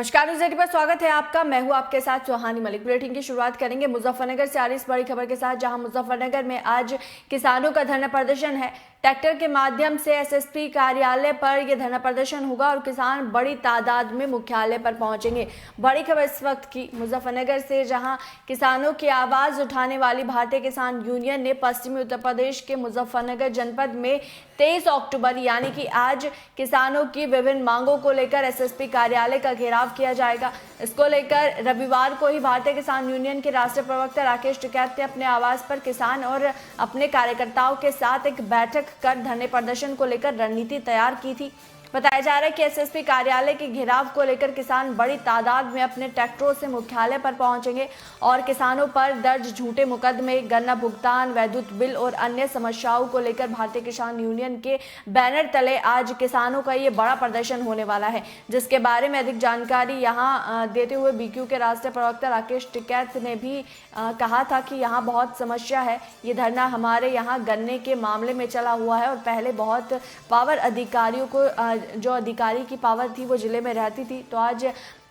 नमस्कार, न्यूज़ 18 पर स्वागत है आपका। मैं हूं आपके साथ सुहानी मलिक। बुलेटिन की शुरुआत करेंगे मुजफ्फरनगर से आ रही इस बड़ी खबर के साथ, जहां मुजफ्फरनगर में आज किसानों का धरना प्रदर्शन है। ट्रैक्टर के माध्यम से एसएसपी कार्यालय पर यह धरना प्रदर्शन होगा और किसान बड़ी तादाद में मुख्यालय पर पहुंचेंगे। बड़ी खबर इस वक्त की मुजफ्फरनगर से, जहां किसानों की आवाज उठाने वाली भारतीय किसान यूनियन ने पश्चिमी उत्तर प्रदेश के मुजफ्फरनगर जनपद में 23 अक्टूबर यानी कि आज किसानों की विभिन्न मांगों को लेकर एसएसपी कार्यालय का घेराव किया जाएगा। इसको लेकर रविवार को ही भारतीय किसान यूनियन के राष्ट्रीय प्रवक्ता राकेश टिकैत ने अपने आवास पर किसान और अपने कार्यकर्ताओं के साथ एक बैठक कर धरने प्रदर्शन को लेकर रणनीति तैयार की थी। बताया जा रहा है कि एसएसपी कार्यालय के घेराव को लेकर किसान बड़ी तादाद में अपने ट्रैक्टरों से मुख्यालय पर पहुंचेंगे और किसानों पर दर्ज झूठे मुकदमे, गन्ना भुगतान, वैद्युत बिल और अन्य समस्याओं को लेकर भारतीय किसान यूनियन के बैनर तले आज किसानों का ये बड़ा प्रदर्शन होने वाला है, जिसके बारे में अधिक जानकारी यहाँ देते हुए बीक्यू के राष्ट्रीय प्रवक्ता राकेश टिकैत ने भी कहा था कि यहाँ बहुत समस्या है। ये धरना हमारे यहाँ गन्ने के मामले में चला हुआ है और पहले बहुत पावर अधिकारियों को जो अधिकारी की पावर थी वो जिले में रहती थी। तो आज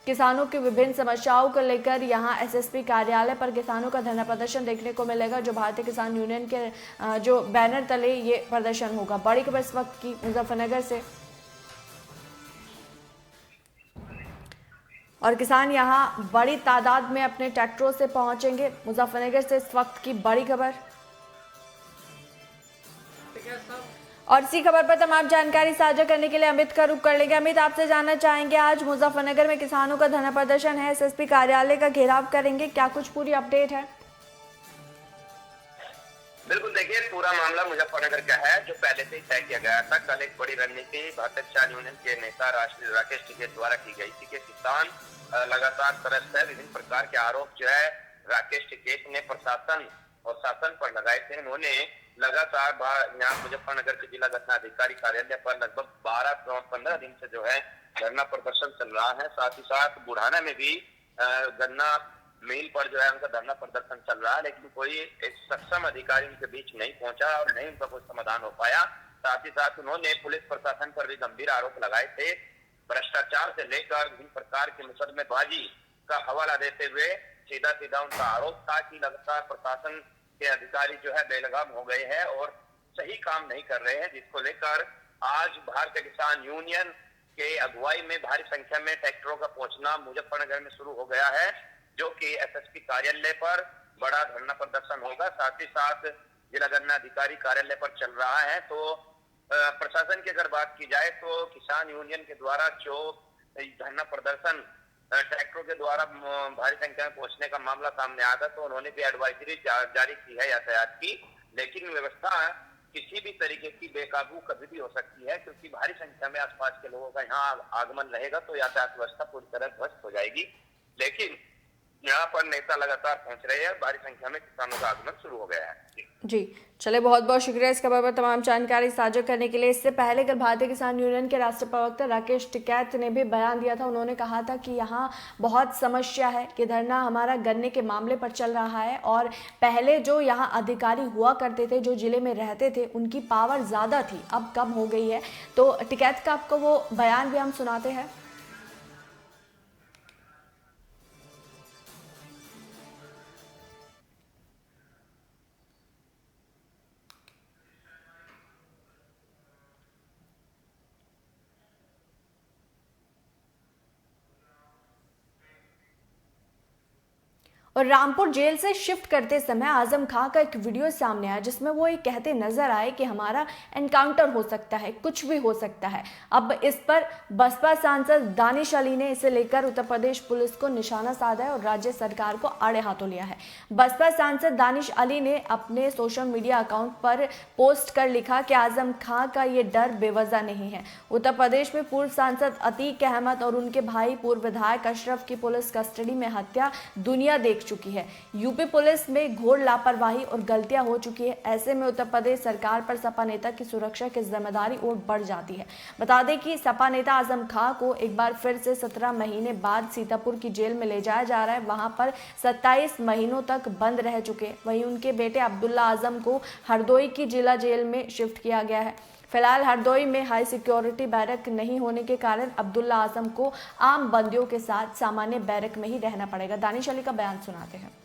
किसानों की विभिन्न समस्याओं को लेकर यहाँ एसएसपी कार्यालय पर किसानों का धरना प्रदर्शन देखने को मिलेगा, जो भारतीय किसान यूनियन के जो बैनर तले ये प्रदर्शन होगा। बड़ी खबर इस वक्त की मुजफ्फरनगर से, और किसान यहाँ बड़ी तादाद में अपने ट्रैक्टरों से पहुंचेंगे। मुजफ्फरनगर से इस वक्त की बड़ी खबर। और इसी खबर पर तमाम जानकारी साझा करने के लिए अमित का रुख कर लेंगे। अमित, आपसे जानना चाहेंगे, आज मुजफ्फरनगर में किसानों का धरना प्रदर्शन है, एसएसपी कार्यालय का घेराव करेंगे, क्या कुछ पूरी अपडेट है? बिल्कुल, देखिए पूरा मामला मुजफ्फरनगर का है, जो पहले से ही तय किया गया था। कल एक बड़ी रणनीति भारतीय किसान यूनियन के नेता राष्ट्रीय राकेश टिकैत द्वारा की गई थी कि किसान लगातार त्रस्त है। विभिन्न प्रकार के आरोप जो है राकेश टिकैत ने प्रशासन और शासन पर लगाए थे। उन्होंने लगातार यहाँ मुजफ्फरनगर के जिला गन्ना अधिकारी कार्यालय पर लगभग 12-15 दिन से जो है धरना प्रदर्शन चल रहा है। साथ ही साथ बुढ़ाना में भी गन्ना मिल पर जो है उनका धरना प्रदर्शन चल रहा है, लेकिन कोई एक सक्षम अधिकारी उनके बीच नहीं पहुंचा और नहीं उनका कोई समाधान हो पाया। साथ ही साथ उन्होंने पुलिस प्रशासन पर भी गंभीर आरोप लगाए थे। भ्रष्टाचार से लेकर विभिन्न प्रकार की मुकदमेबाजी का हवाला देते हुए सीधा उनका आरोप था कि लगातार प्रशासन के अधिकारी जो है बेलगाम हो गए हैं और सही काम नहीं कर रहे हैं, जिसको लेकर आज भारतीय किसान यूनियन के अगुवाई में भारी संख्या में ट्रैक्टरों का पहुंचना मुजफ्फरनगर में शुरू हो गया है, जो कि एसएसपी कार्यालय पर बड़ा धरना प्रदर्शन होगा। साथ ही साथ जिला गन्ना अधिकारी कार्यालय पर चल रहा है। तो प्रशासन की अगर बात की जाए तो किसान यूनियन के द्वारा जो धरना प्रदर्शन ट्रैक्टरों के द्वारा भारी संख्या में पहुंचने का मामला सामने आया था, तो उन्होंने भी एडवाइजरी जारी की है यातायात की, लेकिन व्यवस्था किसी भी तरीके की बेकाबू कभी भी हो सकती है, क्योंकि भारी संख्या में आसपास के लोगों का यहाँ आगमन रहेगा तो यातायात व्यवस्था पूरी तरह ध्वस्त हो जाएगी। लेकिन यहाँ पर नेता लगातार पहुंच रहे हैं, भारी संख्या में किसानों का आगमन शुरू हो गया है। जी चले, बहुत बहुत शुक्रिया इस खबर पर तमाम जानकारी साझा करने के लिए। इससे पहले कल भारतीय किसान यूनियन के राष्ट्रीय प्रवक्ता राकेश टिकैत ने भी बयान दिया था। उन्होंने कहा था कि यहाँ बहुत समस्या है, कि धरना हमारा गन्ने के मामले पर चल रहा है और पहले जो यहाँ अधिकारी हुआ करते थे, जो जिले में रहते थे, उनकी पावर ज़्यादा थी, अब कम हो गई है। तो टिकैत का आपको वो बयान भी हम सुनाते हैं। और रामपुर जेल से शिफ्ट करते समय आजम खां का एक वीडियो सामने आया, जिसमें वो ये कहते नजर आए कि हमारा एनकाउंटर हो सकता है, कुछ भी हो सकता है। अब इस पर बसपा सांसद दानिश अली ने इसे लेकर उत्तर प्रदेश पुलिस को निशाना साधा है और राज्य सरकार को आड़े हाथों लिया है। बसपा सांसद दानिश अली ने अपने सोशल मीडिया अकाउंट पर पोस्ट कर लिखा कि आजम खां का ये डर बेवजह नहीं है। उत्तर प्रदेश में पूर्व सांसद अतीक अहमद और उनके भाई पूर्व विधायक अशरफ की पुलिस कस्टडी में हत्या दुनिया देख चुकी है। यूपी पुलिस में घोर लापरवाही और गलतियां हो चुकी है। ऐसे में उत्तर प्रदेश सरकार पर सपा नेता की सुरक्षा की जिम्मेदारी और बढ़ जाती है। बता दें कि सपा नेता आजम खां को एक बार फिर से 17 महीने बाद सीतापुर की जेल में ले जाया जा रहा है। वहां पर 27 महीनों तक बंद रह चुके। वहीं उनके बेटे अब्दुल्ला आजम को हरदोई की जिला जेल में शिफ्ट किया गया है। फिलहाल हरदोई में हाई सिक्योरिटी बैरक नहीं होने के कारण अब्दुल्ला आजम को आम बंदियों के साथ सामान्य बैरक में ही रहना पड़ेगा। दानिश अली का बयान सुनाते हैं।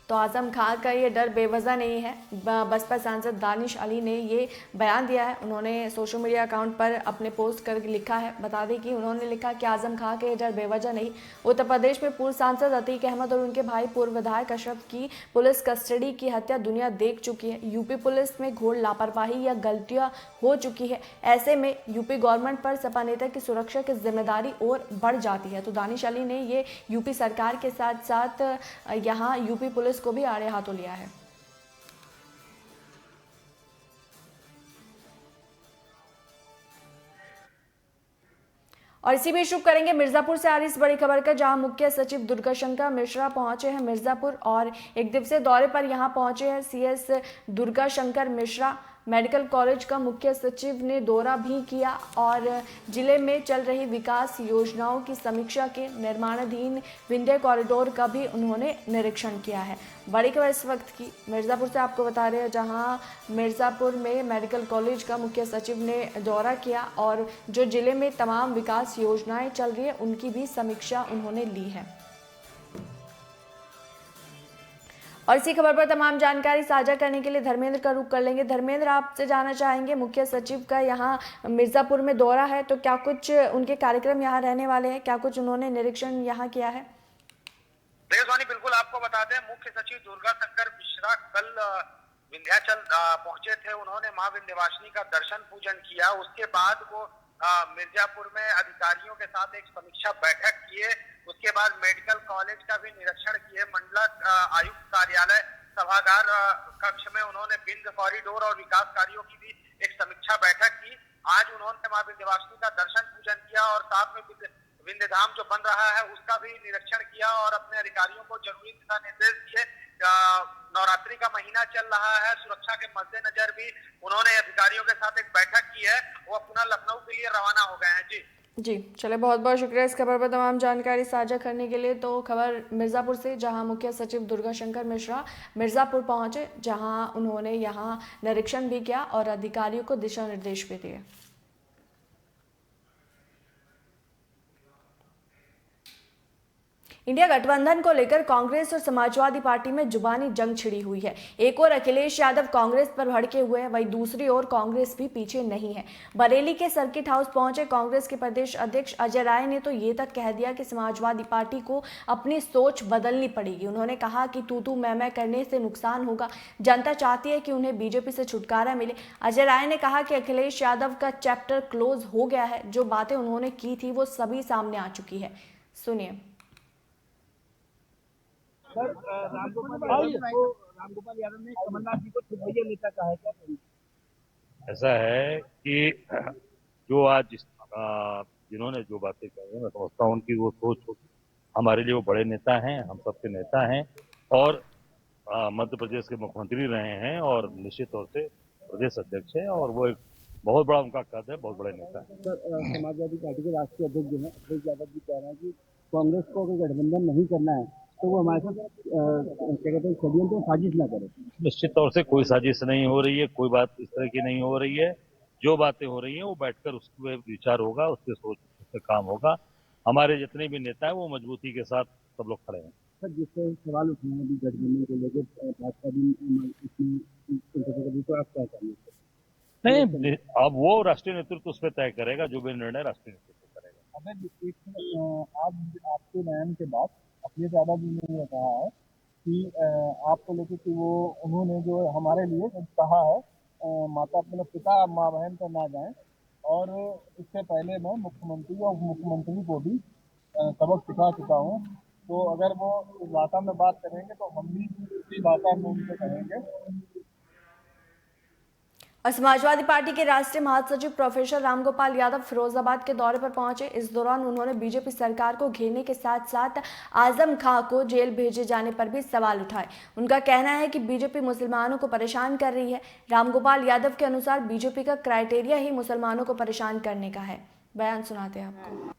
तो आजम खां का ये डर बेवजह नहीं है। बसपा सांसद दानिश अली ने ये बयान दिया है। उन्होंने सोशल मीडिया अकाउंट पर अपने पोस्ट कर लिखा है, बता दें कि उन्होंने लिखा कि आजम खां का ये डर बेवजह नहीं। उत्तर प्रदेश में पूर्व सांसद अतीक अहमद और उनके भाई पूर्व विधायक अशरफ की पुलिस कस्टडी की हत्या दुनिया देख चुकी है। यूपी पुलिस में घोर लापरवाही या गलतियां हो चुकी है। ऐसे में यूपी गवर्नमेंट पर सपा नेता की सुरक्षा की जिम्मेदारी और बढ़ जाती है। तो दानिश अली ने ये यूपी सरकार के साथ साथ यहाँ यूपी पुलिस को भी आड़े हाथों लिया है। और इसी बीच शुरू करेंगे मिर्जापुर से आ रही इस बड़ी खबर का, जहां मुख्य सचिव दुर्गाशंकर मिश्रा पहुंचे हैं मिर्जापुर और एक दिवसीय दौरे पर यहां पहुंचे हैं CS Durgashankar Mishra. Medical college का मुख्य सचिव ने दौरा भी किया और जिले में चल रही विकास योजनाओं की समीक्षा के निर्माणाधीन विंध्य कॉरिडोर का भी उन्होंने निरीक्षण किया है। बड़ी खबर इस वक्त की मिर्ज़ापुर से आपको बता रहे हैं, जहां मिर्ज़ापुर में मेडिकल कॉलेज का मुख्य सचिव ने दौरा किया और जो जिले में तमाम विकास योजनाएं चल रही है उनकी भी समीक्षा उन्होंने ली है। और इसी खबर पर तमाम जानकारी साझा करने के लिए धर्मेंद्र का रुख कर लेंगे। धर्मेंद्र, आपसे जानना चाहेंगे, मुख्य सचिव का यहाँ मिर्जापुर में दौरा है, तो क्या कुछ उनके कार्यक्रम यहाँ रहने वाले हैं, क्या कुछ उन्होंने निरीक्षण यहाँ किया है? सोनी, बिल्कुल आपको बता दें, मुख्य सचिव दुर्गाशंकर मिश्रा कल विंध्याचल पहुंचे थे। उन्होंने मां विंध्यवासिनी का दर्शन पूजन किया। उसके बाद वो मिर्जापुर में अधिकारियों के साथ एक समीक्षा बैठक किए। उसके बाद मेडिकल कॉलेज का भी निरीक्षण किए। मंडल आयुक्त कार्यालय सभागार कक्ष में उन्होंने विंध्य कॉरिडोर और विकास कार्यों की भी एक समीक्षा बैठक की। आज उन्होंने मां विंध्यवासिनी का दर्शन पूजन किया और साथ में विंध्य धाम जो बन रहा है उसका भी निरीक्षण किया और अपने अधिकारियों को जरूरी दिशा निर्देश दिए। नवरात्रि का महीना चल रहा है, सुरक्षा के मद्देनजर भी उन्होंने अधिकारियों के साथ एक बैठक की है। वो पुनः लखनऊ के लिए रवाना हो गए हैं। जी चले, बहुत बहुत शुक्रिया इस खबर पर तमाम जानकारी साझा करने के लिए। तो खबर मिर्ज़ापुर से, जहां मुख्य सचिव दुर्गाशंकर मिश्रा मिर्ज़ापुर पहुंचे, जहां उन्होंने यहां निरीक्षण भी किया और अधिकारियों को दिशा निर्देश भी दिए। इंडिया गठबंधन को लेकर कांग्रेस और समाजवादी पार्टी में जुबानी जंग छिड़ी हुई है। एक और अखिलेश यादव कांग्रेस पर भड़के हुए हैं, वहीं दूसरी ओर कांग्रेस भी पीछे नहीं है। बरेली के सर्किट हाउस पहुंचे कांग्रेस के प्रदेश अध्यक्ष अजय राय ने तो ये तक कह दिया कि समाजवादी पार्टी को अपनी सोच बदलनी पड़ेगी। उन्होंने कहा कि तू मैं करने से नुकसान होगा, जनता चाहती है कि उन्हें बीजेपी से छुटकारा मिले। अजय राय ने कहा कि अखिलेश यादव का चैप्टर क्लोज हो गया है, जो बातें उन्होंने की थी वो सभी सामने आ चुकी है। सुनिए। सर, रामगोपाल यादव ने कमलनाथ जी को छुटभैया नेता कहा है, क्या करेंगे? ऐसा है कि जो आज जिन्होंने जो बातें कही, मैं समझता हूँ उनकी वो सोच होगी। हमारे लिए वो बड़े नेता हैं, हम सबके नेता हैं और मध्य प्रदेश के मुख्यमंत्री रहे हैं और निश्चित तौर से प्रदेश अध्यक्ष है और वो एक बहुत बड़ा उनका कद है, बहुत बड़े नेता है। सर, समाजवादी पार्टी के राष्ट्रीय अध्यक्ष जो है अखिलेश यादव जी कह रहे हैं कि कांग्रेस को अगर गठबंधन नहीं करना है तो वो हमारे साथ क्या कहते हैं षड्यंत्र साजिश ना करे। निश्चित तौर से कोई साजिश नहीं हो रही है, कोई बात इस तरह की नहीं हो रही है। जो बातें हो रही हैं वो बैठकर उस पर विचार होगा, उसके सोच उस पर काम होगा। हमारे जितने भी नेता हैं वो मजबूती के साथ सब लोग खड़े हैं। सर, जिससे सवाल उठे हैं अभी गठबंधन को लेकर, भाजपा भी तो आप क्या करेंगे? नहीं, अब वो राष्ट्रीय नेतृत्व उस पर तय करेगा, जो भी निर्णय राष्ट्रीय नेतृत्व करेगा। आज आपके बयान के बाद अखिलेश यादव जी ने ये कहा है कि आपको लेकर कि वो उन्होंने जो हमारे लिए कहा है, माता अपने पिता माँ बहन पर ना जाएं और इससे पहले मैं मुख्यमंत्री और उप मुख्यमंत्री को भी सबक सिखा चुका हूँ। तो अगर वो इस भाषा में बात करेंगे तो हम भी इसी भाषा में उनसे कहेंगे। और समाजवादी पार्टी के राष्ट्रीय महासचिव प्रोफेसर रामगोपाल यादव फिरोजाबाद के दौरे पर पहुंचे। इस दौरान उन्होंने बीजेपी सरकार को घेरने के साथ साथ आजम खां को जेल भेजे जाने पर भी सवाल उठाए। उनका कहना है कि बीजेपी मुसलमानों को परेशान कर रही है। रामगोपाल यादव के अनुसार बीजेपी का क्राइटेरिया ही मुसलमानों को परेशान करने का है। बयान सुनाते हैं आपको।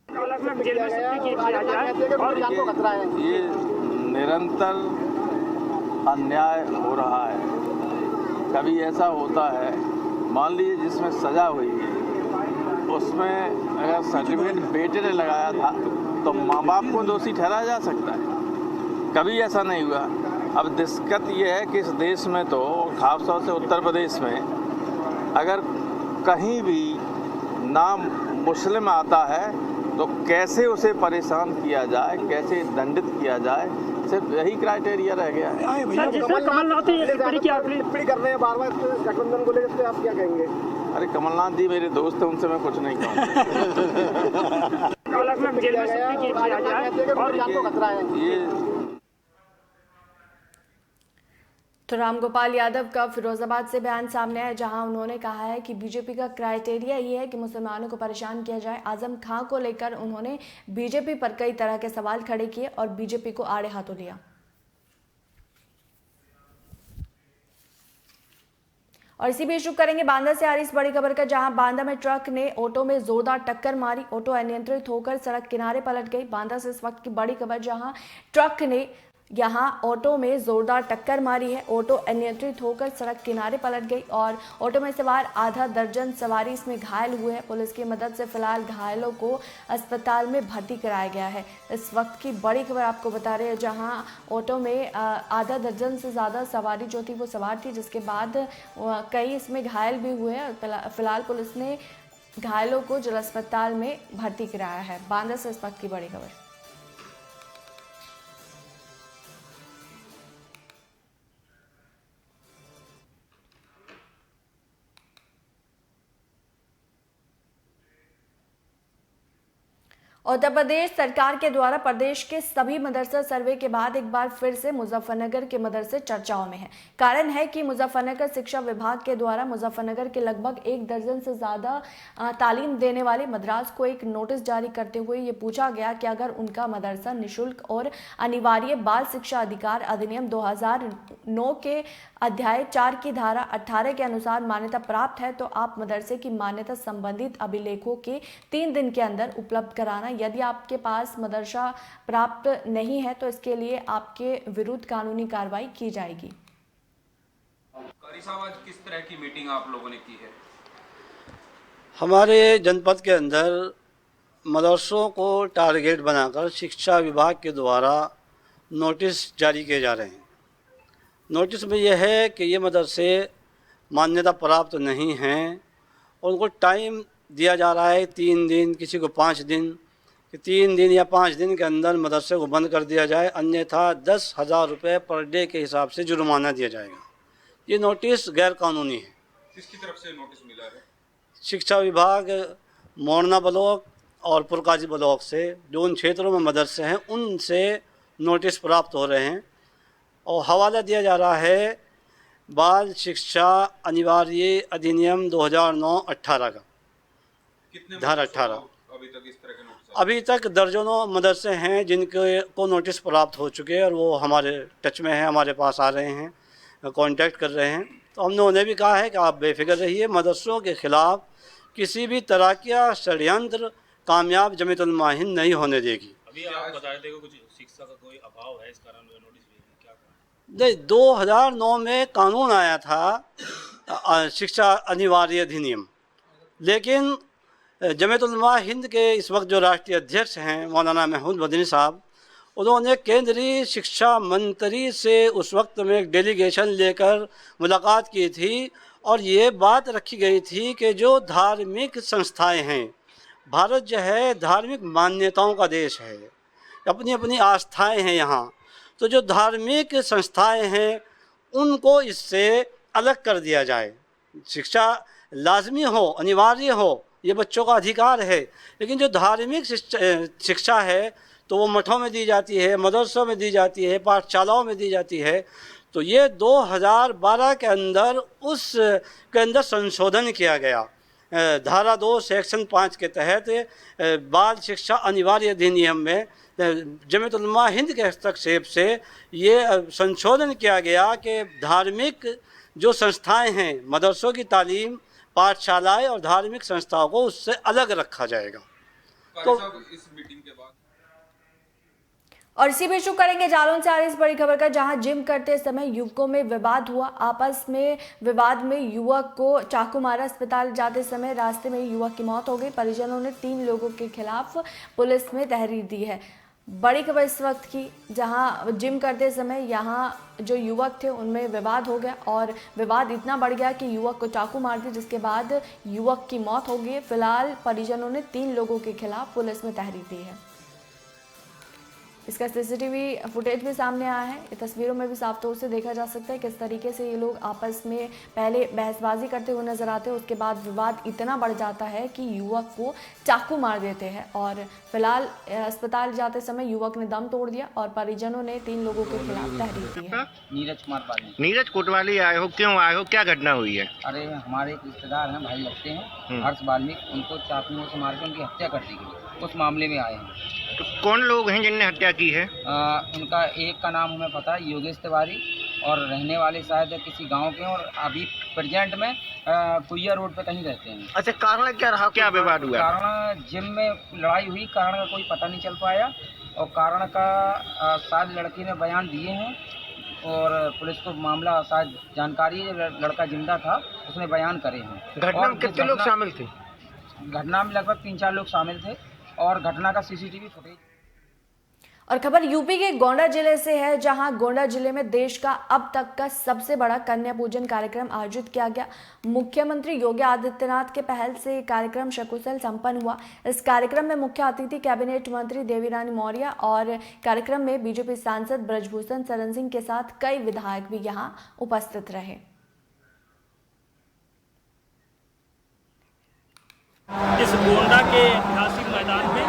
निरंतर अन्याय हो रहा है। कभी ऐसा होता है, मान लीजिए जिसमें सज़ा हुई है उसमें अगर सर्टिफिकेट बेटे ने लगाया था तो माँ बाप को दोषी ठहराया जा सकता है। कभी ऐसा नहीं हुआ। अब दिक्कत ये है कि इस देश में तो खासतौर से उत्तर प्रदेश में अगर कहीं भी नाम मुस्लिम आता है तो कैसे उसे परेशान किया जाए, कैसे दंडित किया जाए, सिर्फ यही क्राइटेरिया रह गया है। कमलनाथ टिप्पणी कर रहे हैं बार-बार गठबंधन को लेकर, आप क्या कहेंगे? अरे कमलनाथ जी मेरे दोस्त हैं, उनसे मैं कुछ नहीं कहूँगा। ये तो रामगोपाल यादव का फिरोजाबाद से बयान सामने है, जहां उन्होंने कहा है कि बीजेपी का क्राइटेरिया ये है कि मुसलमानों को परेशान किया जाए। आजम खां को लेकर उन्होंने बीजेपी पर कई तरह के सवाल खड़े किए और बीजेपी को आड़े हाथों लिया। और इसी बीच रुक करेंगे बांदा से आ रही इस बड़ी खबर का, जहां बांदा में ट्रक ने ऑटो में जोरदार टक्कर मारी। ऑटो अनियंत्रित होकर सड़क किनारे पलट गई। बांदा से इस वक्त की बड़ी खबर, जहां ट्रक ने यहां ऑटो में जोरदार टक्कर मारी है। ऑटो अनियंत्रित होकर सड़क किनारे पलट गई और ऑटो में सवार आधा दर्जन सवारी इसमें घायल हुए हैं। पुलिस की मदद से फिलहाल घायलों को अस्पताल में भर्ती कराया गया है। इस वक्त की बड़ी खबर आपको बता रहे हैं, जहां ऑटो में आधा दर्जन से ज़्यादा सवारी जो थी वो सवार थी, जिसके बाद कई इसमें घायल भी हुए हैं। फिलहाल पुलिस ने घायलों को जिला अस्पताल में भर्ती कराया है। बांदा से इस वक्त की बड़ी खबर। उत्तर प्रदेश सरकार के द्वारा प्रदेश के सभी मदरसा सर्वे के बाद एक बार फिर से मुजफ्फरनगर के मदरसे चर्चाओं में है। कारण है कि मुजफ्फरनगर शिक्षा विभाग के द्वारा मुजफ्फरनगर के लगभग 1 दर्जन से ज़्यादा तालीम देने वाले मदरास को एक नोटिस जारी करते हुए ये पूछा गया कि अगर उनका मदरसा निःशुल्क और अनिवार्य बाल शिक्षा अधिकार अधिनियम 2009 के अध्याय 4 की धारा 18 के अनुसार मान्यता प्राप्त है तो आप मदरसे की मान्यता संबंधित अभिलेखों के 3 दिन के अंदर उपलब्ध कराना। यदि आपके पास मदरसा प्राप्त नहीं है तो इसके लिए आपके विरुद्ध कानूनी कार्रवाई की जाएगी। कारी साहब, आज किस तरह की मीटिंग आप लोगों ने की है? हमारे जनपद के अंदर मदरसों को टारगेट बनाकर शिक्षा विभाग के द्वारा नोटिस जारी किए जा रहे हैं। नोटिस में यह है कि ये मदरसे मान्यता प्राप्त नहीं हैं और उनको टाइम दिया जा रहा है 3 दिन, किसी को 5 दिन, कि 3 दिन या 5 दिन के अंदर मदरसे को बंद कर दिया जाए, अन्यथा 10,000 रुपये पर डे के हिसाब से जुर्माना दिया जाएगा। ये नोटिस गैर कानूनी है। किसकी तरफ से नोटिस मिला है? शिक्षा विभाग मोरना ब्लॉक और पुरकाजी ब्लॉक से, जो उन क्षेत्रों में मदरसे हैं उनसे नोटिस प्राप्त हो रहे हैं और हवाला दिया जा रहा है बाल शिक्षा अनिवार्य अधिनियम 2009-18 का, धारा 18। अभी तक इस तरह के नोटिस अभी तक दर्जनों मदरसे हैं जिनके को नोटिस प्राप्त हो चुके हैं और वो हमारे टच में हैं, हमारे पास आ रहे हैं, कांटेक्ट कर रहे हैं। तो हमने उन्हें भी कहा है कि आप बेफिक्र रहिए, मदरसों के ख़िलाफ़ किसी भी तरह का षड्यंत्र कामयाब जमीयतुल उलमा हिंद नहीं होने देगी। अभी आप बता रहे थे कुछ शिक्षा का कोई अभाव है, इस कारण नोटिस भेजी, क्या? नहीं, 2009 में कानून आया था शिक्षा अनिवार्य अधिनियम, लेकिन जमीयतुल उलमा हिंद के इस वक्त जो राष्ट्रीय अध्यक्ष हैं मौलाना महमूद मदनी साहब, उन्होंने केंद्रीय शिक्षा मंत्री से उस वक्त में एक डेलीगेशन लेकर मुलाकात की थी और ये बात रखी गई थी कि जो धार्मिक संस्थाएं हैं, भारत जो है धार्मिक मान्यताओं का देश है, अपनी अपनी आस्थाएं हैं यहाँ, तो जो धार्मिक संस्थाएं हैं उनको इससे अलग कर दिया जाए। शिक्षा लाजमी हो, अनिवार्य हो, ये बच्चों का अधिकार है, लेकिन जो धार्मिक शिक्षा है तो वो मठों में दी जाती है, मदरसों में दी जाती है, पाठशालाओं में दी जाती है। तो ये 2012 के अंदर उस के अंदर संशोधन किया गया, धारा 2 सेक्शन 5 के तहत बाल शिक्षा अनिवार्य अधिनियम में जमीयत उलमा हिंद के हस्तक्षेप से ये संशोधन किया गया कि धार्मिक जो संस्थाएं हैं, मदरसों की तालीम, पाठशालाएं और धार्मिक संस्थाओं को उससे अलग रखा जाएगा। तो इस मीटिंग के बाद और इसी बीच शुरू करेंगे जालौन से आ रही इस बड़ी खबर का, जहां जिम करते समय युवकों में विवाद हुआ। आपस में विवाद में युवक को चाकू मारा। अस्पताल जाते समय रास्ते में युवक की मौत हो गई। परिजनों ने 3 लोगों के खिलाफ पुलिस में तहरीर दी है। बड़ी खबर इस वक्त की, जहां जिम करते समय यहां जो युवक थे उनमें विवाद हो गया और विवाद इतना बढ़ गया कि युवक को चाकू मार दिया, जिसके बाद युवक की मौत हो गई। फिलहाल परिजनों ने 3 लोगों के खिलाफ पुलिस में तहरीर दी है। इसका सीसीटीवी फुटेज भी सामने आया है। ये तस्वीरों में भी साफ तौर से देखा जा सकता है किस तरीके से ये लोग आपस में पहले बहसबाजी करते हुए नजर आते हैं, उसके बाद विवाद इतना बढ़ जाता है कि युवक को चाकू मार देते हैं। और फिलहाल अस्पताल जाते समय युवक ने दम तोड़ दिया और परिजनों ने 3 लोगों के खिलाफ तहरीर दी है। नीरज कुमार बाली। नीरज कोतवाली आए हो, क्यों आए हो, क्या घटना हुई है? अरे हमारे एक रिश्तेदार हैं, भाई लगते हैं, हर्ष वाल्मीकि, उनको चाकुओं से मार के उनकी हत्या कर दी गई। उस मामले में आए हैं। तो कौन लोग हैं जिनने हत्या की है? उनका एक का नाम हमें पता है, योगेश तिवारी, और रहने वाले शायद किसी गांव के, और अभी प्रेजेंट में कुइया रोड पे कहीं रहते हैं। अच्छा, कारण क्या रहा, क्या विवाद हुआ? कारण जिम में लड़ाई हुई, कारण का कोई पता नहीं चल पाया, और कारण का शायद लड़की ने बयान दिए हैं और पुलिस को मामला शायद जानकारी है। लड़का जिंदा था, उसने बयान करे हैं। घटना में कितने लोग शामिल थे? घटना में लगभग 3-4 लोग शामिल थे और घटना का सीसीटीवी फुटेज। और खबर यूपी के गोंडा जिले से है, जहां गोंडा जिले में देश का अब तक का सबसे बड़ा कन्या पूजन कार्यक्रम आयोजित किया गया। मुख्यमंत्री योगी आदित्यनाथ के पहल से कार्यक्रम सकुशल संपन्न हुआ। इस कार्यक्रम में मुख्य अतिथि कैबिनेट मंत्री देवीरानी मौर्य और कार्यक्रम में बीजेपी सांसद ब्रजभूषण शरण सिंह के साथ कई विधायक भी यहां उपस्थित रहे। इस गोंडा के ऐतिहासिक मैदान में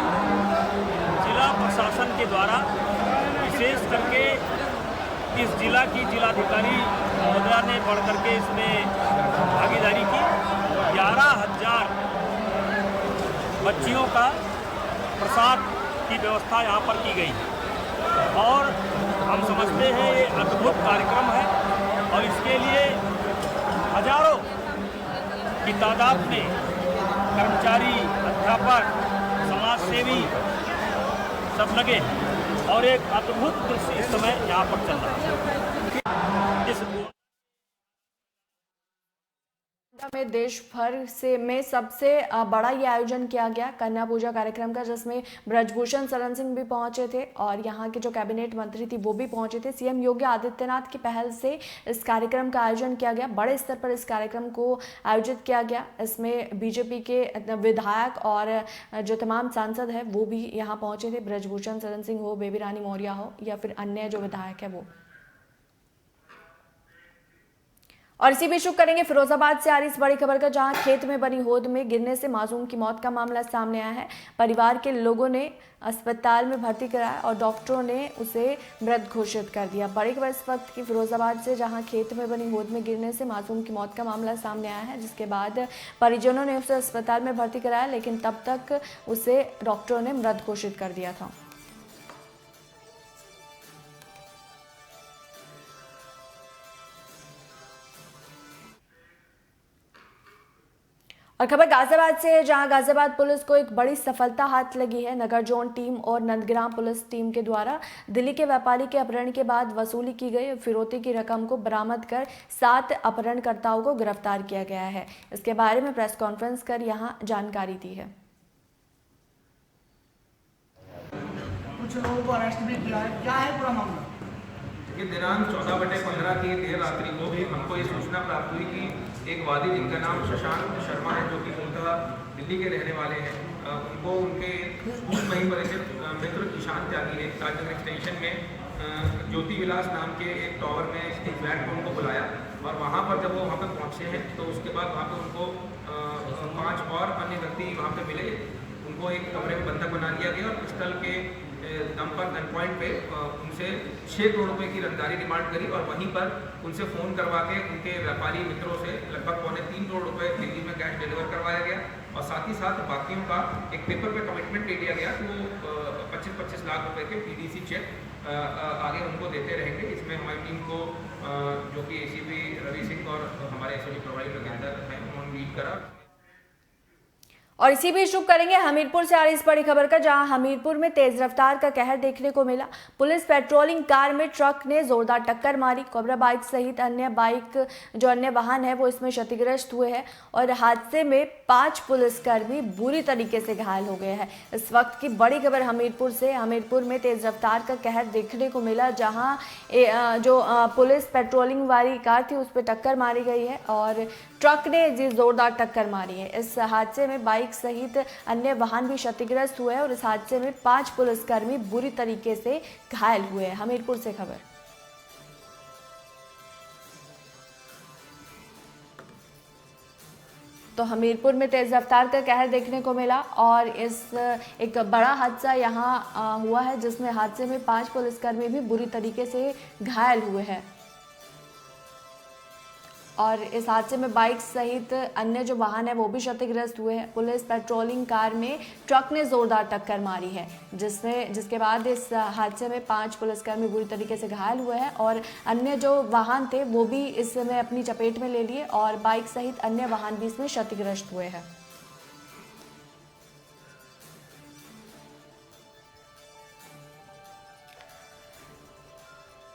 जिला प्रशासन के द्वारा विशेष करके इस जिला की जिलाधिकारी महोदया ने बढ़ करके इसमें भागीदारी की। 11,000 बच्चियों का प्रसाद की व्यवस्था यहाँ पर की गई और हम समझते हैं ये अद्भुत कार्यक्रम है और इसके लिए हजारों की तादाद में कर्मचारी, अध्यापक, समाजसेवी सब लगे और एक अद्भुत दृश्य इस समय यहाँ पर चल रहा है। इस में देश भर से में सबसे बड़ा ये आयोजन किया गया कन्या पूजा कार्यक्रम का, जिसमें ब्रजभूषण शरण सिंह भी पहुंचे थे और यहाँ के जो कैबिनेट मंत्री थी वो भी पहुंचे थे। सीएम योगी आदित्यनाथ की पहल से इस कार्यक्रम का आयोजन किया गया। बड़े स्तर पर इस कार्यक्रम को आयोजित किया गया। इसमें बीजेपी के विधायक और जो तमाम सांसद है वो भी यहाँ पहुंचे थे। ब्रजभूषण शरण सिंह हो, बेबी रानी मौर्य हो या फिर अन्य जो विधायक है वो। और इसी बीच शुरू करेंगे फिरोजाबाद से आ रही इस बड़ी खबर का, जहां खेत में बनी होद में गिरने से मासूम की मौत का मामला सामने आया है। परिवार के लोगों ने अस्पताल में भर्ती कराया और डॉक्टरों ने उसे मृत घोषित कर दिया। बड़ी खबर इस वक्त की फिरोजाबाद से, जहां खेत में बनी होद में गिरने से मासूम की मौत का मामला सामने आया है, जिसके बाद परिजनों ने उसे अस्पताल में भर्ती कराया, लेकिन तब तक उसे डॉक्टरों ने मृत घोषित कर दिया था। और खबर गाजियाबाद से है, जहां गाजियाबाद पुलिस को एक बड़ी सफलता हाथ लगी है। नगर जोन टीम और नंदग्राम पुलिस टीम के द्वारा दिल्ली के व्यापारी के अपहरण के बाद वसूली की गई फिरौती की रकम को बरामद कर 7 अपहरणकर्ताओं को गिरफ्तार किया गया है। इसके बारे में प्रेस कॉन्फ्रेंस कर यहां जानकारी दी है। कुछ लोगों को अरेस्ट भी किया है, क्या है पूरा मामला? कि दिनांक 14/15 की देर रात्रि को भी हमको ये सूचना प्राप्त हुई कि एक वादी जिनका नाम शशांक शर्मा है, जो कि मूलतः दिल्ली के रहने वाले हैं, उनको उनके स्कूल में ही परिचित मित्र ईशान त्यागी ने ताजनगर एक्सटेंशन में ज्योति विलास नाम के एक टावर में एक फ्लैट में उनको बुलाया और वहाँ पर जब वो वहाँ पर पहुँचे हैं तो उसके बाद वहाँ पर उनको 5 और अन्य व्यक्ति वहाँ पर मिले। उनको एक कमरे में बंधक बना लिया गया और पिस्टल के दम पर गन पॉइंट पे उनसे 6 करोड़ रुपए की रंगदारी डिमांड करी और वहीं पर उनसे फ़ोन करवा के उनके व्यापारी मित्रों से लगभग 3.25 करोड़ रुपए दिल्ली में कैश डिलीवर करवाया गया और साथ ही साथ बाकियों का एक पेपर पे कमिटमेंट ले लिया गया कि वो 25-25 लाख रुपए के पीडीसी चेक आगे उनको देते रहेंगे। इसमें हमारी टीम को जो कि एसीपी रवि सिंह और हमारे एसओजी प्रभारी लोग अंदर हैं उन्होंने लीड करा। और इसी बीच शुरू करेंगे हमीरपुर से आ रही इस बड़ी खबर का, जहां हमीरपुर में तेज रफ्तार का कहर देखने को मिला। पुलिस पेट्रोलिंग कार में ट्रक ने जोरदार टक्कर मारी। कोबरा बाइक सहित अन्य वाहन है वो इसमें क्षतिग्रस्त हुए हैं और हादसे में 5 पुलिसकर्मी बुरी तरीके से घायल हो गए हैं। इस वक्त की बड़ी खबर हमीरपुर से। हमीरपुर में तेज रफ्तार का कहर देखने को मिला, जहाँ जो पुलिस पेट्रोलिंग वाली कार थी उस पर टक्कर मारी गई है और ट्रक ने जोरदार टक्कर मारी है। इस हादसे में बाइक सहित अन्य वाहन भी क्षतिग्रस्त हुए हैं और इस हादसे में 5 पुलिसकर्मी बुरी तरीके से घायल हुए हैं। हमीरपुर से खबर। तो हमीरपुर में तेज रफ्तार का कहर देखने को मिला और एक बड़ा हादसा यहाँ हुआ है, जिसमें हादसे में 5 पुलिसकर्मी भी बुरी तरीके से घायल हुए हैं और इस हादसे में बाइक सहित अन्य जो वाहन है वो भी क्षतिग्रस्त हुए हैं। पुलिस पेट्रोलिंग कार में ट्रक ने जोरदार टक्कर मारी है, जिसके बाद इस हादसे में 5 पुलिसकर्मी बुरी तरीके से घायल हुए हैं और अन्य जो वाहन थे वो भी इस समय अपनी चपेट में ले लिए और बाइक सहित अन्य वाहन भी इसमें क्षतिग्रस्त हुए हैं।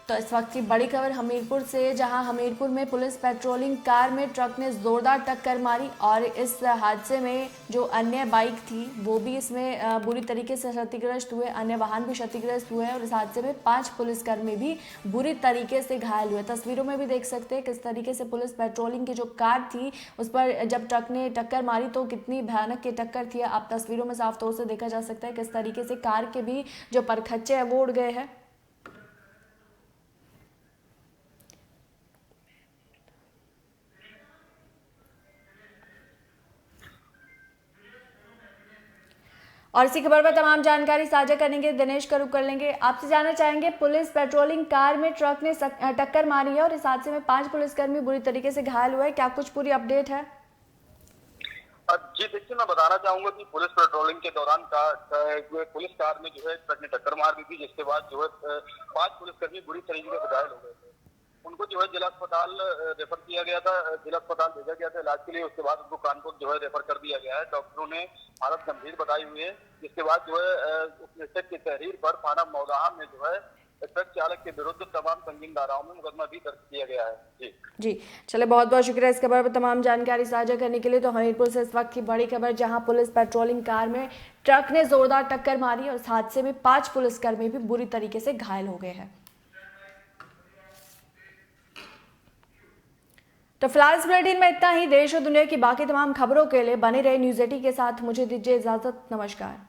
तो इस वक्त की बड़ी खबर हमीरपुर से, जहां हमीरपुर में पुलिस पेट्रोलिंग कार में ट्रक ने जोरदार टक्कर मारी और इस हादसे में जो अन्य बाइक थी वो भी इसमें बुरी तरीके से क्षतिग्रस्त हुए, अन्य वाहन भी क्षतिग्रस्त हुए और इस हादसे में 5 पुलिसकर्मी भी बुरी तरीके से घायल हुए। तस्वीरों में भी देख सकते हैं किस तरीके से पुलिस पेट्रोलिंग की जो कार थी उस पर जब ट्रक ने टक्कर मारी तो कितनी भयानक की टक्कर थी। आप तस्वीरों में साफ तौर से देखा जा सकता है किस तरीके से कार के भी जो परखच्चे हैं वो उड़ गए हैं। और इसी खबर पर तमाम जानकारी साझा करने के दिनेश का रुख कर लेंगे। आपसे जानना चाहेंगे, पुलिस पेट्रोलिंग कार में ट्रक ने टक्कर मारी है और इस हादसे में 5 पुलिसकर्मी बुरी तरीके से घायल हुए। क्या कुछ पूरी अपडेट है? जी देखिए, मैं बताना चाहूंगा कि पुलिस पेट्रोलिंग के दौरान पुलिस कार में जो है ट्रक ने टक्कर मार दी थी, जिसके बाद जो है 5 पुलिसकर्मी बुरी तरीके से घायल हो गए थे। उनको जो है जिला अस्पताल रेफर किया गया था, जिला अस्पताल भेजा गया था इलाज के लिए। उसके बाद उनको कानपुर जो है रेफर कर दिया गया है। डॉक्टरों ने हालत गंभीर बताई हुई है। जिसके बाद जो है उपनिरीक्षक की तहरीर पर थाना मौलाहा में जो है ट्रक चालक के विरुद्ध तमाम संगीन धाराओं में मुकदमा भी दर्ज किया गया है। जी चले, बहुत बहुत शुक्रिया इस खबर पर तमाम जानकारी साझा करने के लिए। तो हमीरपुर से इस वक्त की बड़ी खबर, जहां पुलिस पेट्रोलिंग कार में ट्रक ने जोरदार टक्कर मारी और इस हादसे में 5 पुलिसकर्मी भी बुरी तरीके से घायल हो गए हैं। तो फिलहाल इस बुलेटिन में इतना ही। देश और दुनिया की बाकी तमाम खबरों के लिए बने रहे न्यूज़ 18 के साथ। मुझे दीजिए इजाजत। नमस्कार।